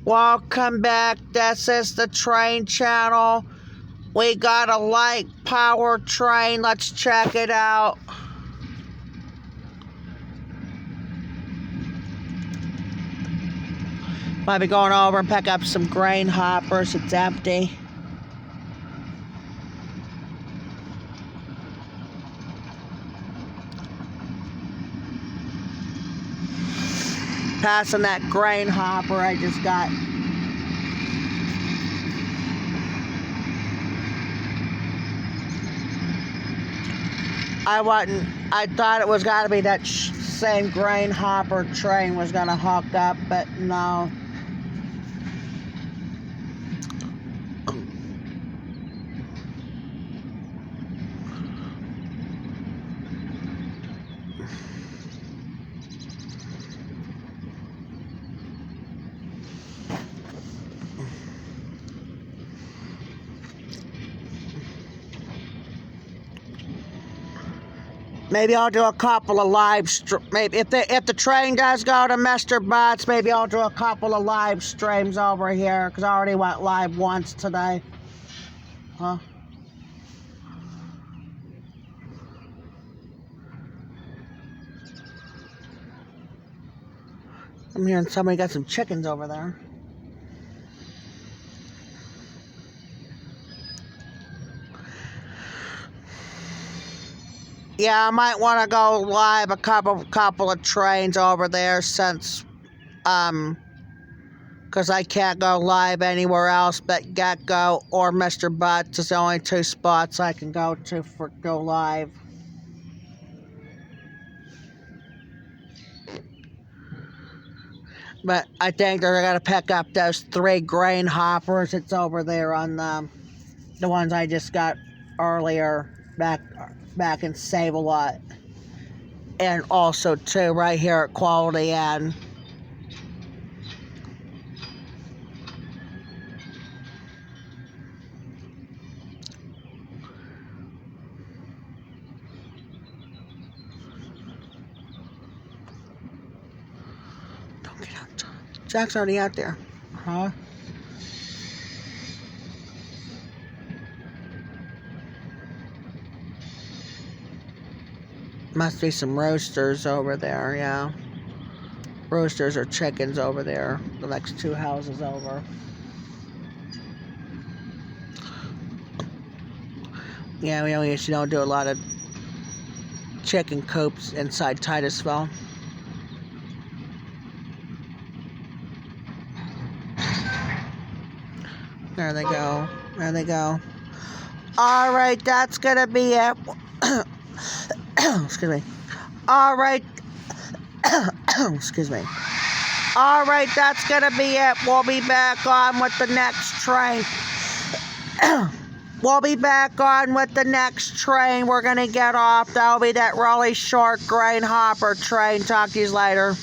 Welcome back. This is the train channel. We got a light power train. Let's check it out. Might be going over and pick up some grain hoppers. It's empty. Passing that grain hopper I just got. I thought it was gotta be that same grain hopper train was gonna hook up, but no. Maybe I'll do a couple of live maybe if the train does go to Mr. Butts, maybe I'll do a couple of live streams over here because I already went live once today. Huh? I'm hearing somebody got some chickens over there. Yeah, I might want to go live a couple of trains over there since, because I can't go live anywhere else but Get-Go or Mr. Butts is the only two spots I can go to for go live. But I think they're going to pick up those 3 grain hoppers. It's over there on the ones I just got earlier back in Save-A-Lot. And also, too, right here at Quality Inn. Don't get out. Jack's already out there. Huh? Must be some roosters over there, yeah. Roosters or chickens over there, the next 2 houses over. Yeah, we usually don't do a lot of chicken coops inside Titusville. There they go. There they go. All right, that's gonna be it. Excuse me. All right. Excuse me. All right, that's gonna be it. We'll be back on with the next train. We'll be back on with the next train we're gonna get off. That'll be that really short grain hopper train. Talk to you later.